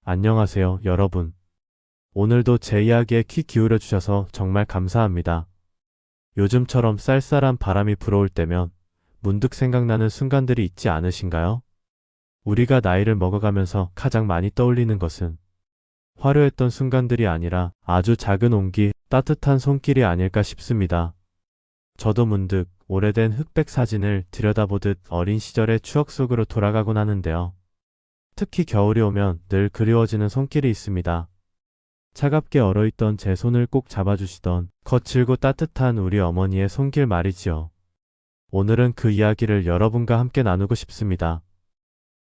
안녕하세요, 여러분. 오늘도 제 이야기에 귀 기울여 주셔서 정말 감사합니다. 요즘처럼 쌀쌀한 바람이 불어올 때면 문득 생각나는 순간들이 있지 않으신가요? 우리가 나이를 먹어가면서 가장 많이 떠올리는 것은 화려했던 순간들이 아니라 아주 작은 온기, 따뜻한 손길이 아닐까 싶습니다. 저도 문득 오래된 흑백 사진을 들여다보듯 어린 시절의 추억 속으로 돌아가곤 하는데요. 특히 겨울이 오면 늘 그리워지는 손길이 있습니다. 차갑게 얼어있던 제 손을 꼭 잡아주시던 거칠고 따뜻한 우리 어머니의 손길 말이지요. 오늘은 그 이야기를 여러분과 함께 나누고 싶습니다.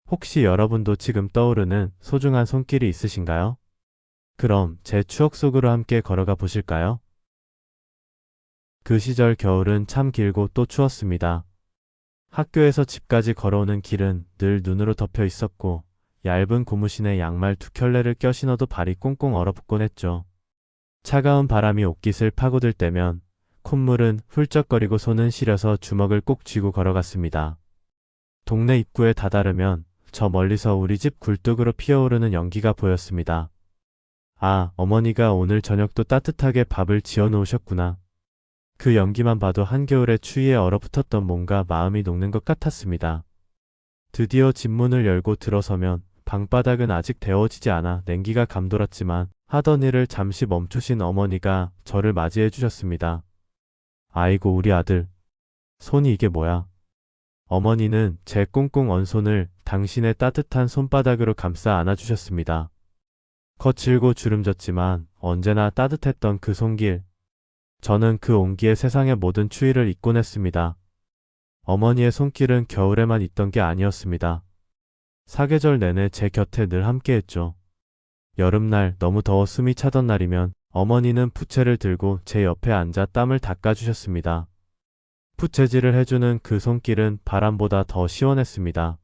혹시 여러분도 지금 떠오르는 소중한 손길이 있으신가요? 그럼 제 추억 속으로 함께 걸어가 보실까요? 그 시절 겨울은 참 길고 또 추웠습니다. 학교에서 집까지 걸어오는 길은 늘 눈으로 덮여 있었고 얇은 고무신에 양말 두 켤레를 껴 신어도 발이 꽁꽁 얼어붙곤 했죠. 차가운 바람이 옷깃을 파고들 때면 콧물은 훌쩍거리고 손은 시려서 주먹을 꼭 쥐고 걸어갔습니다. 동네 입구에 다다르면 저 멀리서 우리 집 굴뚝으로 피어오르는 연기가 보였습니다. 아, 어머니가 오늘 저녁도 따뜻하게 밥을 지어 놓으셨구나. 그 연기만 봐도 한겨울의 추위에 얼어붙었던 몸과 마음이 녹는 것 같았습니다. 드디어 집 문을 열고 들어서면 방바닥은 아직 데워지지 않아 냉기가 감돌았지만 하던 일을 잠시 멈추신 어머니가 저를 맞이해 주셨습니다. 아이고 우리 아들. 손이 이게 뭐야? 어머니는 제 꽁꽁 언 손을 당신의 따뜻한 손바닥으로 감싸 안아주셨습니다. 거칠고 주름졌지만 언제나 따뜻했던 그 손길. 저는 그 온기에 세상의 모든 추위를 잊곤 했습니다. 어머니의 손길은 겨울에만 있던 게 아니었습니다. 사계절 내내 제 곁에 늘 함께했죠. 여름날 너무 더워 숨이 차던 날이면 어머니는 부채를 들고 제 옆에 앉아 땀을 닦아주셨습니다. 부채질을 해주는 그 손길은 바람보다 더 시원했습니다.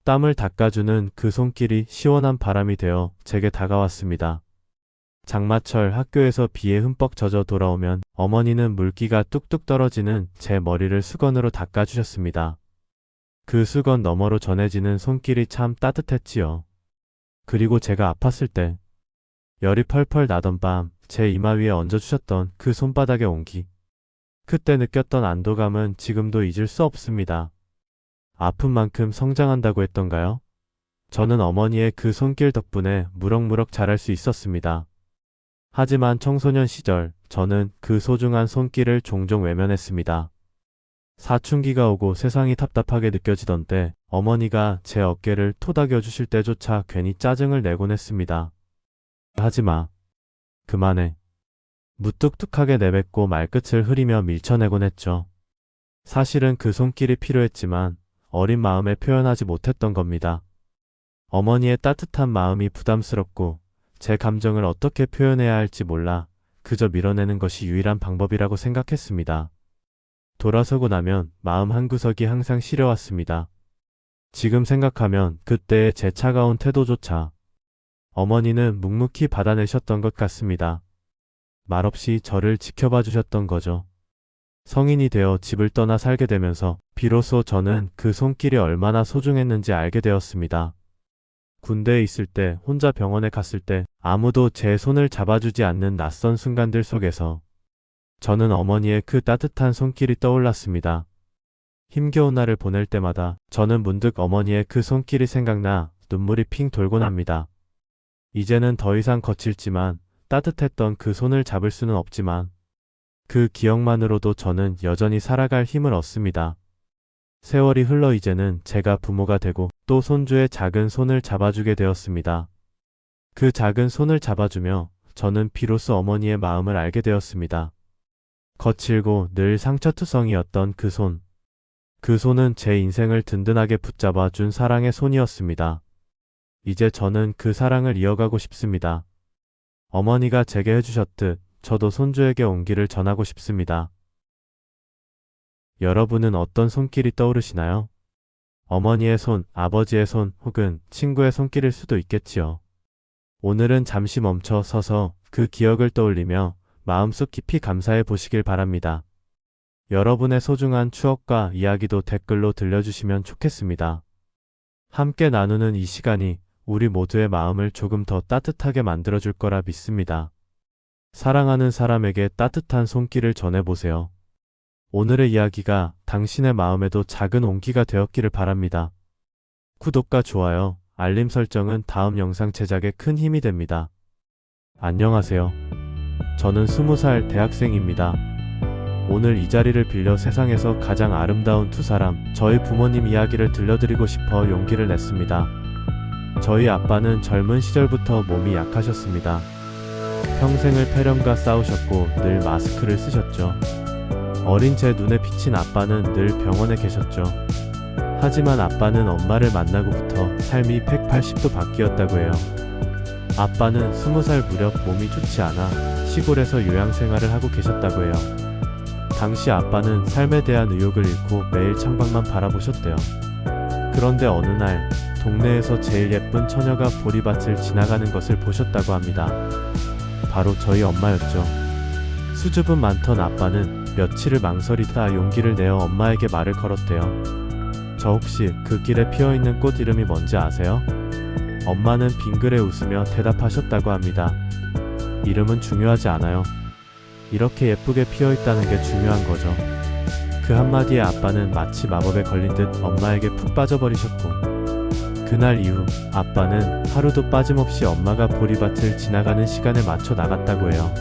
땀을 닦아주는 그 손길이 시원한 바람이 되어 제게 다가왔습니다. 장마철 학교에서 비에 흠뻑 젖어 돌아오면 어머니는 물기가 뚝뚝 떨어지는 제 머리를 수건으로 닦아주셨습니다. 그 수건 너머로 전해지는 손길이 참 따뜻했지요. 그리고 제가 아팠을 때 열이 펄펄 나던 밤 제 이마 위에 얹어주셨던 그 손바닥의 온기. 그때 느꼈던 안도감은 지금도 잊을 수 없습니다. 아픈 만큼 성장한다고 했던가요? 저는 어머니의 그 손길 덕분에 무럭무럭 자랄 수 있었습니다. 하지만 청소년 시절 저는 그 소중한 손길을 종종 외면했습니다. 사춘기가 오고 세상이 답답하게 느껴지던 때 어머니가 제 어깨를 토닥여 주실 때조차 괜히 짜증을 내곤 했습니다. 하지마. 그만해. 무뚝뚝하게 내뱉고 말끝을 흐리며 밀쳐내곤 했죠. 사실은 그 손길이 필요했지만 어린 마음에 표현하지 못했던 겁니다. 어머니의 따뜻한 마음이 부담스럽고 제 감정을 어떻게 표현해야 할지 몰라 그저 밀어내는 것이 유일한 방법이라고 생각했습니다. 돌아서고 나면 마음 한구석이 항상 시려왔습니다. 지금 생각하면 그때의 제 차가운 태도조차 어머니는 묵묵히 받아내셨던 것 같습니다. 말없이 저를 지켜봐 주셨던 거죠. 성인이 되어 집을 떠나 살게 되면서 비로소 저는 그 손길이 얼마나 소중했는지 알게 되었습니다. 군대에 있을 때 혼자 병원에 갔을 때 아무도 제 손을 잡아주지 않는 낯선 순간들 속에서 저는 어머니의 그 따뜻한 손길이 떠올랐습니다. 힘겨운 날을 보낼 때마다 저는 문득 어머니의 그 손길이 생각나 눈물이 핑 돌곤 합니다. 이제는 더 이상 거칠지만 따뜻했던 그 손을 잡을 수는 없지만 그 기억만으로도 저는 여전히 살아갈 힘을 얻습니다. 세월이 흘러 이제는 제가 부모가 되고 또 손주의 작은 손을 잡아주게 되었습니다. 그 작은 손을 잡아주며 저는 비로소 어머니의 마음을 알게 되었습니다. 거칠고 늘 상처투성이었던 그 손. 그 손은 제 인생을 든든하게 붙잡아 준 사랑의 손이었습니다. 이제 저는 그 사랑을 이어가고 싶습니다. 어머니가 제게 해주셨듯 저도 손주에게 온기를 전하고 싶습니다. 여러분은 어떤 손길이 떠오르시나요? 어머니의 손, 아버지의 손, 혹은 친구의 손길일 수도 있겠지요. 오늘은 잠시 멈춰 서서 그 기억을 떠올리며 마음속 깊이 감사해 보시길 바랍니다. 여러분의 소중한 추억과 이야기도 댓글로 들려주시면 좋겠습니다. 함께 나누는 이 시간이 우리 모두의 마음을 조금 더 따뜻하게 만들어줄 거라 믿습니다. 사랑하는 사람에게 따뜻한 손길을 전해보세요. 오늘의 이야기가 당신의 마음에도 작은 온기가 되었기를 바랍니다. 구독과 좋아요, 알림 설정은 다음 영상 제작에 큰 힘이 됩니다. 안녕하세요. 저는 20살 대학생입니다. 오늘 이 자리를 빌려 세상에서 가장 아름다운 두 사람, 저희 부모님 이야기를 들려드리고 싶어 용기를 냈습니다. 저희 아빠는 젊은 시절부터 몸이 약하셨습니다. 평생을 폐렴과 싸우셨고 늘 마스크를 쓰셨죠. 어린 제 눈에 비친 아빠는 늘 병원에 계셨죠. 하지만 아빠는 엄마를 만나고부터 삶이 180도 바뀌었다고 해요. 아빠는 20살 무렵 몸이 좋지 않아 시골에서 요양생활을 하고 계셨다고 해요. 당시 아빠는 삶에 대한 의욕을 잃고 매일 창밖만 바라보셨대요. 그런데 어느 날 동네에서 제일 예쁜 처녀가 보리밭을 지나가는 것을 보셨다고 합니다. 바로 저희 엄마였죠. 수줍음 많던 아빠는 며칠을 망설이다 용기를 내어 엄마에게 말을 걸었대요. 저 혹시 그 길에 피어있는 꽃 이름이 뭔지 아세요? 엄마는 빙그레 웃으며 대답하셨다고 합니다. 이름은 중요하지 않아요. 이렇게 예쁘게 피어있다는 게 중요한 거죠. 그 한마디에 아빠는 마치 마법에 걸린 듯 엄마에게 푹 빠져버리셨고, 그날 이후 아빠는 하루도 빠짐없이 엄마가 보리밭을 지나가는 시간에 맞춰 나갔다고 해요.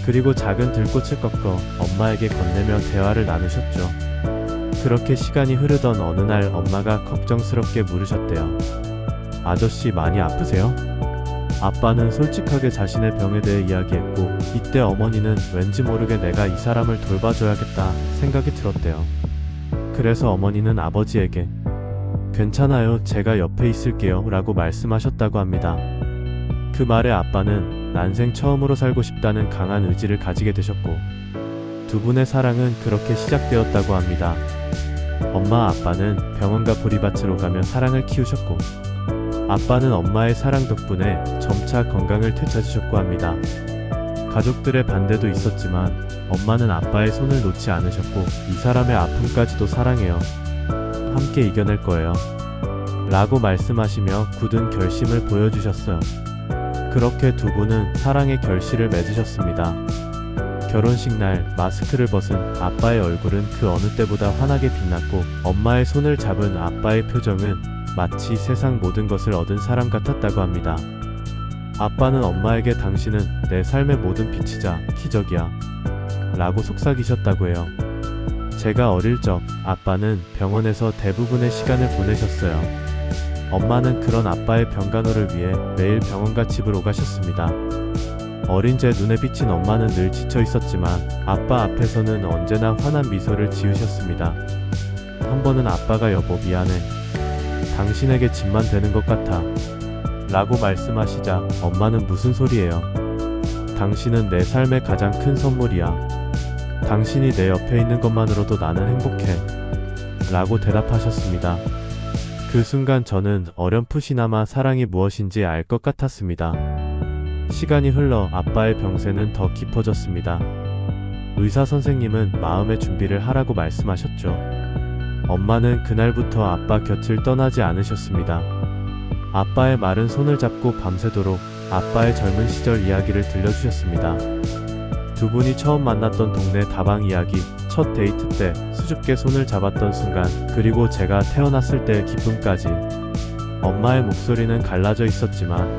그리고 작은 들꽃을 꺾어 엄마에게 건네며 대화를 나누셨죠. 그렇게 시간이 흐르던 어느 날 엄마가 걱정스럽게 물으셨대요. 아저씨 많이 아프세요? 아빠는 솔직하게 자신의 병에 대해 이야기했고, 이때 어머니는 왠지 모르게 내가 이 사람을 돌봐줘야겠다 생각이 들었대요. 그래서 어머니는 아버지에게 괜찮아요, 제가 옆에 있을게요 라고 말씀하셨다고 합니다. 그 말에 아빠는 난생 처음으로 살고 싶다는 강한 의지를 가지게 되셨고, 두 분의 사랑은 그렇게 시작되었다고 합니다. 엄마 아빠는 병원과 보리밭으로 가며 사랑을 키우셨고, 아빠는 엄마의 사랑 덕분에 점차 건강을 되찾으셨고 합니다. 가족들의 반대도 있었지만 엄마는 아빠의 손을 놓지 않으셨고, 이 사람의 아픔까지도 사랑해요. 함께 이겨낼 거예요. 라고 말씀하시며 굳은 결심을 보여주셨어요. 그렇게 두 분은 사랑의 결실을 맺으셨습니다. 결혼식 날 마스크를 벗은 아빠의 얼굴은 그 어느 때보다 환하게 빛났고, 엄마의 손을 잡은 아빠의 표정은 마치 세상 모든 것을 얻은 사람 같았다고 합니다. 아빠는 엄마에게 당신은 내 삶의 모든 빛이자 기적이야 라고 속삭이셨다고 해요. 제가 어릴 적 아빠는 병원에서 대부분의 시간을 보내셨어요. 엄마는 그런 아빠의 병간호를 위해 매일 병원과 집을 오가셨습니다. 어린 제 눈에 비친 엄마는 늘 지쳐 있었지만 아빠 앞에서는 언제나 환한 미소를 지으셨습니다. 한 번은 아빠가 여보 미안해. 당신에게 짐만 되는 것 같아. 라고 말씀하시자 엄마는 무슨 소리예요. 당신은 내 삶의 가장 큰 선물이야. 당신이 내 옆에 있는 것만으로도 나는 행복해. 라고 대답하셨습니다. 그 순간 저는 어렴풋이나마 사랑이 무엇인지 알 것 같았습니다. 시간이 흘러 아빠의 병세는 더 깊어졌습니다. 의사 선생님은 마음의 준비를 하라고 말씀하셨죠. 엄마는 그날부터 아빠 곁을 떠나지 않으셨습니다. 아빠의 마른 손을 잡고 밤새도록 아빠의 젊은 시절 이야기를 들려주셨습니다. 두 분이 처음 만났던 동네 다방 이야기, 첫 데이트 때 수줍게 손을 잡았던 순간, 그리고 제가 태어났을 때의 기쁨까지. 엄마의 목소리는 갈라져 있었지만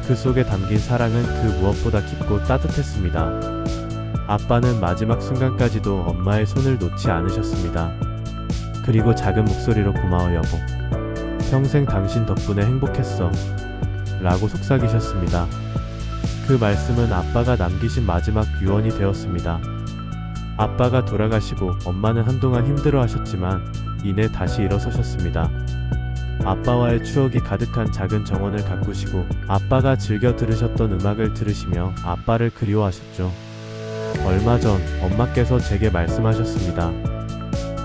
그 속에 담긴 사랑은 그 무엇보다 깊고 따뜻했습니다. 아빠는 마지막 순간까지도 엄마의 손을 놓지 않으셨습니다. 그리고 작은 목소리로 고마워 여보. 평생 당신 덕분에 행복했어. 라고 속삭이셨습니다. 그 말씀은 아빠가 남기신 마지막 유언이 되었습니다. 아빠가 돌아가시고 엄마는 한동안 힘들어 하셨지만 이내 다시 일어서셨습니다. 아빠와의 추억이 가득한 작은 정원을 가꾸시고 아빠가 즐겨 들으셨던 음악을 들으시며 아빠를 그리워하셨죠. 얼마 전 엄마께서 제게 말씀하셨습니다.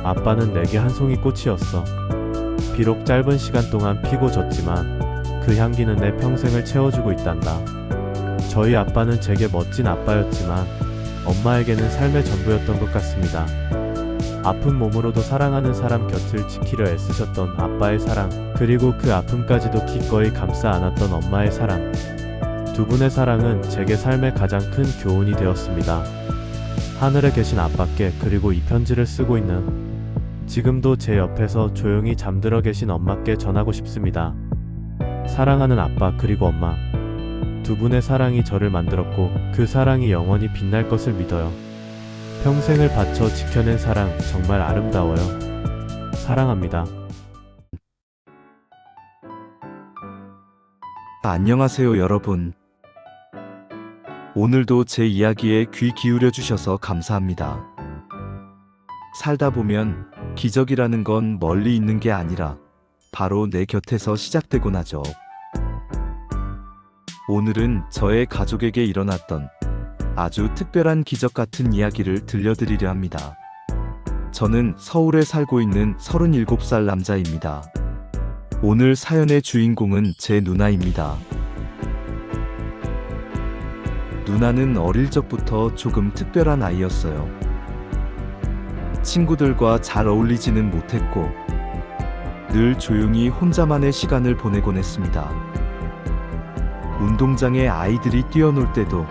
아빠는 내게 한 송이 꽃이었어. 비록 짧은 시간 동안 피고 졌지만 그 향기는 내 평생을 채워주고 있단다. 저희 아빠는 제게 멋진 아빠였지만 엄마에게는 삶의 전부였던 것 같습니다. 아픈 몸으로도 사랑하는 사람 곁을 지키려 애쓰셨던 아빠의 사랑, 그리고 그 아픔까지도 기꺼이 감싸 안았던 엄마의 사랑. 두 분의 사랑은 제게 삶의 가장 큰 교훈이 되었습니다. 하늘에 계신 아빠께, 그리고 이 편지를 쓰고 있는 지금도 제 옆에서 조용히 잠들어 계신 엄마께 전하고 싶습니다. 사랑하는 아빠 그리고 엄마, 두 분의 사랑이 저를 만들었고 그 사랑이 영원히 빛날 것을 믿어요. 평생을 바쳐 지켜낸 사랑 정말 아름다워요. 사랑합니다. 안녕하세요, 여러분. 오늘도 제 이야기에 귀 기울여 주셔서 감사합니다. 살다 보면 기적이라는 건 멀리 있는 게 아니라 바로 내 곁에서 시작되곤 하죠. 오늘은 저의 가족에게 일어났던 아주 특별한 기적 같은 이야기를 들려드리려 합니다. 저는 서울에 살고 있는 37살 남자입니다. 오늘 사연의 주인공은 제 누나입니다. 누나는 어릴 적부터 조금 특별한 아이였어요. 친구들과 잘 어울리지는 못했고 늘 조용히 혼자만의 시간을 보내곤 했습니다. 운동장에 아이들이 뛰어놀 때도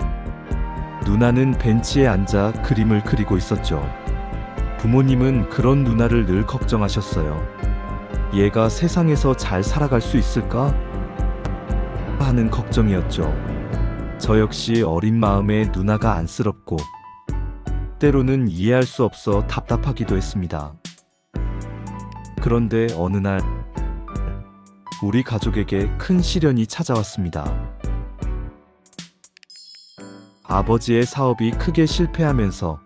누나는 벤치에 앉아 그림을 그리고 있었죠. 부모님은 그런 누나를 늘 걱정하셨어요. 얘가 세상에서 잘 살아갈 수 있을까? 하는 걱정이었죠. 저 역시 어린 마음에 누나가 안쓰럽고 때로는 이해할 수 없어 답답하기도 했습니다. 그런데 어느 날 우리 가족에게 큰 시련이 찾아왔습니다. 아버지의 사업이 크게 실패하면서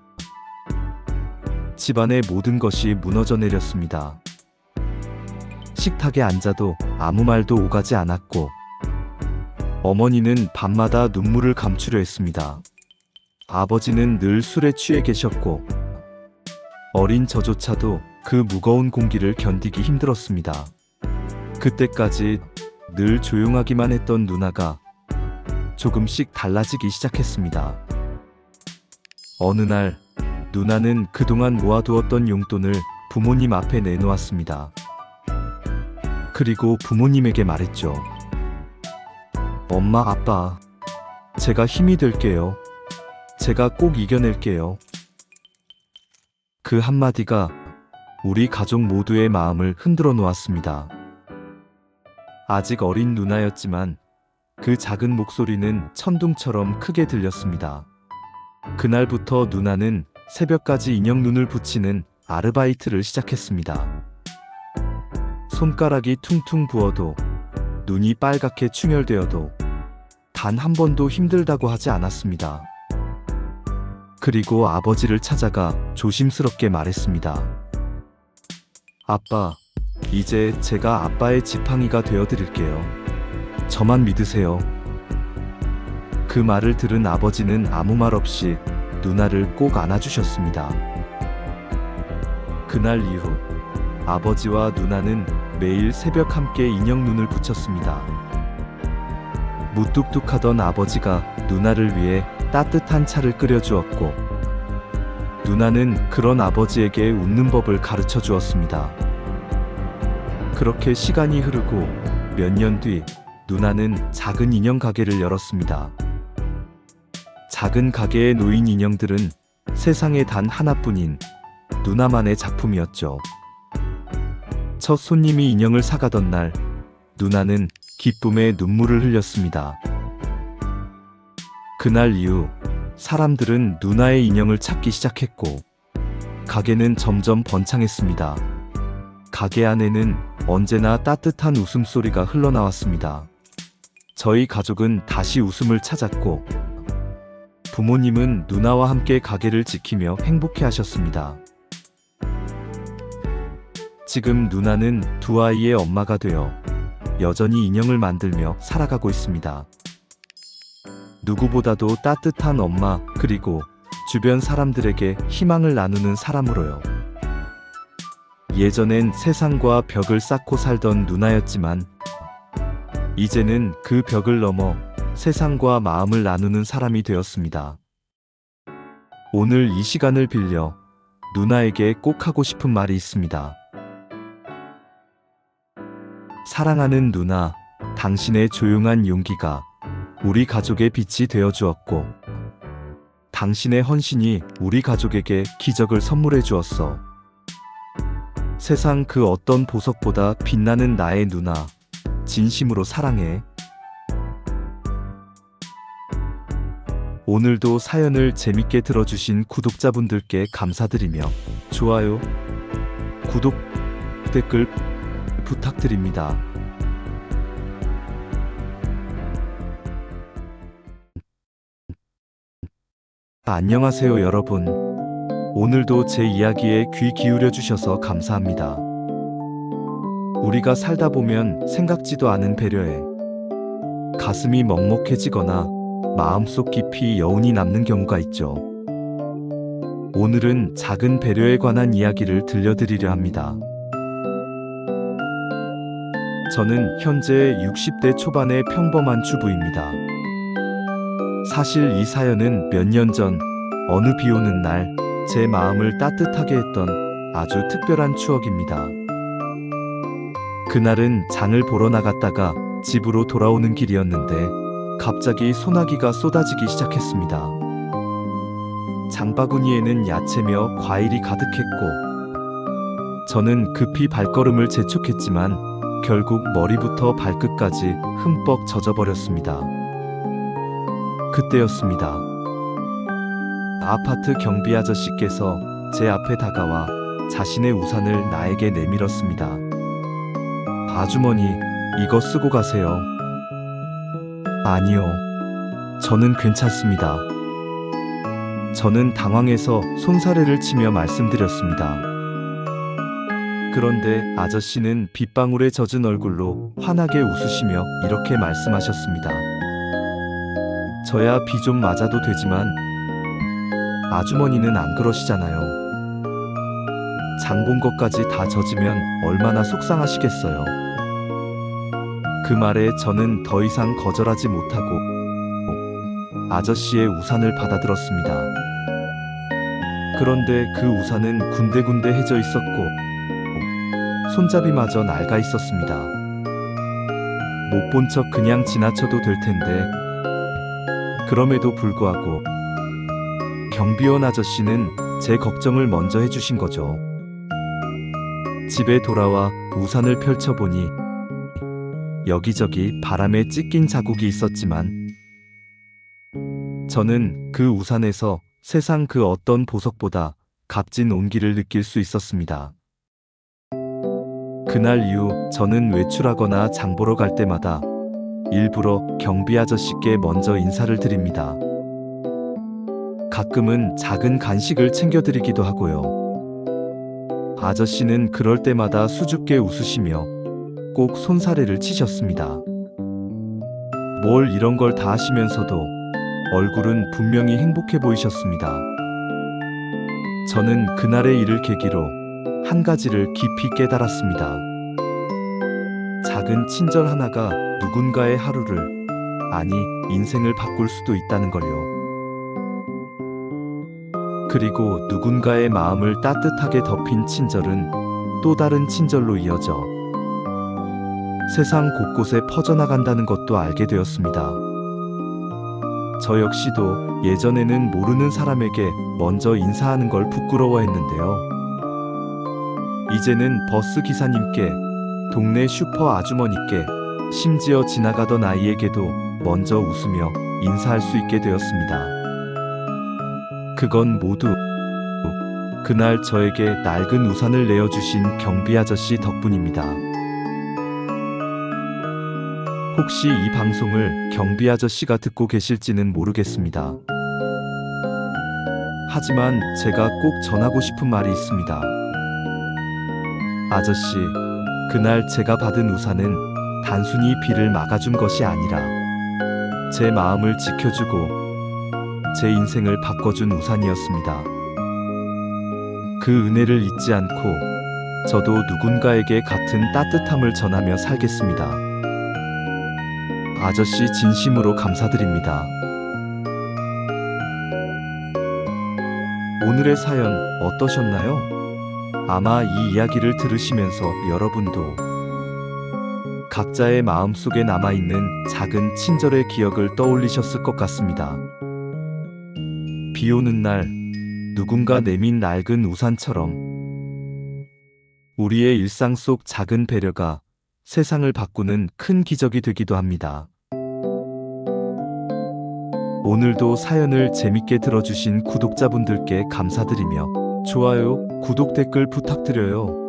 집안의 모든 것이 무너져 내렸습니다. 식탁에 앉아도 아무 말도 오가지 않았고 어머니는 밤마다 눈물을 감추려 했습니다. 아버지는 늘 술에 취해 계셨고 어린 저조차도 그 무거운 공기를 견디기 힘들었습니다. 그때까지 늘 조용하기만 했던 누나가 조금씩 달라지기 시작했습니다. 어느 날 누나는 그동안 모아두었던 용돈을 부모님 앞에 내놓았습니다. 그리고 부모님에게 말했죠. 엄마, 아빠, 제가 힘이 될게요. 제가 꼭 이겨낼게요. 그 한마디가 우리 가족 모두의 마음을 흔들어 놓았습니다. 아직 어린 누나였지만 그 작은 목소리는 천둥처럼 크게 들렸습니다. 그날부터 누나는 새벽까지 인형 눈을 붙이는 아르바이트를 시작했습니다. 손가락이 퉁퉁 부어도 눈이 빨갛게 충혈되어도 단 한 번도 힘들다고 하지 않았습니다. 그리고 아버지를 찾아가 조심스럽게 말했습니다. 아빠, 이제 제가 아빠의 지팡이가 되어드릴게요. 저만 믿으세요. 그 말을 들은 아버지는 아무 말 없이 누나를 꼭 안아주셨습니다. 그날 이후 아버지와 누나는 매일 새벽 함께 인형 눈을 붙였습니다. 무뚝뚝하던 아버지가 누나를 위해 따뜻한 차를 끓여주었고 누나는 그런 아버지에게 웃는 법을 가르쳐 주었습니다. 그렇게 시간이 흐르고 몇 년 뒤 누나는 작은 인형 가게를 열었습니다. 작은 가게에 놓인 인형들은 세상에 단 하나뿐인 누나만의 작품이었죠. 첫 손님이 인형을 사가던 날 누나는 기쁨에 눈물을 흘렸습니다. 그날 이후 사람들은 누나의 인형을 찾기 시작했고 가게는 점점 번창했습니다. 가게 안에는 언제나 따뜻한 웃음소리가 흘러나왔습니다. 저희 가족은 다시 웃음을 찾았고 부모님은 누나와 함께 가게를 지키며 행복해 하셨습니다. 지금 누나는 두 아이의 엄마가 되어 여전히 인형을 만들며 살아가고 있습니다. 누구보다도 따뜻한 엄마, 그리고 주변 사람들에게 희망을 나누는 사람으로요. 예전엔 세상과 벽을 쌓고 살던 누나였지만 이제는 그 벽을 넘어 세상과 마음을 나누는 사람이 되었습니다. 오늘 이 시간을 빌려 누나에게 꼭 하고 싶은 말이 있습니다. 사랑하는 누나, 당신의 조용한 용기가 우리 가족의 빛이 되어 주었고, 당신의 헌신이 우리 가족에게 기적을 선물해 주었어. 세상 그 어떤 보석보다 빛나는 나의 누나, 진심으로 사랑해. 오늘도 사연을 재밌게 들어주신 구독자분들께 감사드리며 좋아요, 구독, 댓글 부탁드립니다. 안녕하세요 여러분. 오늘도 제 이야기에 귀 기울여 주셔서 감사합니다. 우리가 살다 보면 생각지도 않은 배려에 가슴이 먹먹해지거나 마음속 깊이 여운이 남는 경우가 있죠. 오늘은 작은 배려에 관한 이야기를 들려드리려 합니다. 저는 현재 60대 초반의 평범한 주부입니다. 사실 이 사연은 몇 년 전 어느 비 오는 날 제 마음을 따뜻하게 했던 아주 특별한 추억입니다. 그날은 장을 보러 나갔다가 집으로 돌아오는 길이었는데 갑자기 소나기가 쏟아지기 시작했습니다. 장바구니에는 야채며 과일이 가득했고 저는 급히 발걸음을 재촉했지만 결국 머리부터 발끝까지 흠뻑 젖어버렸습니다. 그때였습니다. 아파트 경비 아저씨께서 제 앞에 다가와 자신의 우산을 나에게 내밀었습니다. 아주머니, 이거 쓰고 가세요. 아니요. 저는 괜찮습니다. 저는 당황해서 손사래를 치며 말씀드렸습니다. 그런데 아저씨는 빗방울에 젖은 얼굴로 환하게 웃으시며 이렇게 말씀하셨습니다. 저야 비 좀 맞아도 되지만 아주머니는 안 그러시잖아요. 장 본 것까지 다 젖으면 얼마나 속상하시겠어요. 그 말에 저는 더 이상 거절하지 못하고 아저씨의 우산을 받아들었습니다. 그런데 그 우산은 군데군데 해져 있었고 손잡이마저 낡아 있었습니다. 못 본 척 그냥 지나쳐도 될 텐데 그럼에도 불구하고 경비원 아저씨는 제 걱정을 먼저 해주신 거죠. 집에 돌아와 우산을 펼쳐보니 여기저기 바람에 찢긴 자국이 있었지만 저는 그 우산에서 세상 그 어떤 보석보다 값진 온기를 느낄 수 있었습니다. 그날 이후 저는 외출하거나 장 보러 갈 때마다 일부러 경비 아저씨께 먼저 인사를 드립니다. 가끔은 작은 간식을 챙겨드리기도 하고요. 아저씨는 그럴 때마다 수줍게 웃으시며 꼭 손사래를 치셨습니다. 뭘 이런 걸 다 하시면서도 얼굴은 분명히 행복해 보이셨습니다. 저는 그날의 일을 계기로 한 가지를 깊이 깨달았습니다. 작은 친절 하나가 누군가의 하루를, 아니 인생을 바꿀 수도 있다는 걸요. 그리고 누군가의 마음을 따뜻하게 덮인 친절은 또 다른 친절로 이어져 세상 곳곳에 퍼져나간다는 것도 알게 되었습니다. 저 역시도 예전에는 모르는 사람에게 먼저 인사하는 걸 부끄러워했는데요. 이제는 버스 기사님께, 동네 슈퍼 아주머니께, 심지어 지나가던 아이에게도 먼저 웃으며 인사할 수 있게 되었습니다. 그건 모두 그날 저에게 낡은 우산을 내어주신 경비 아저씨 덕분입니다. 혹시 이 방송을 경비 아저씨가 듣고 계실지는 모르겠습니다. 하지만 제가 꼭 전하고 싶은 말이 있습니다. 아저씨, 그날 제가 받은 우산은 단순히 비를 막아준 것이 아니라 제 마음을 지켜주고 제 인생을 바꿔준 우산이었습니다. 그 은혜를 잊지 않고 저도 누군가에게 같은 따뜻함을 전하며 살겠습니다. 아저씨 진심으로 감사드립니다. 오늘의 사연 어떠셨나요? 아마 이 이야기를 들으시면서 여러분도 각자의 마음속에 남아있는 작은 친절의 기억을 떠올리셨을 것 같습니다. 비 오는 날, 누군가 내민 낡은 우산처럼 우리의 일상 속 작은 배려가 세상을 바꾸는 큰 기적이 되기도 합니다. 오늘도 사연을 재밌게 들어주신 구독자분들께 감사드리며 좋아요, 구독, 댓글 부탁드려요.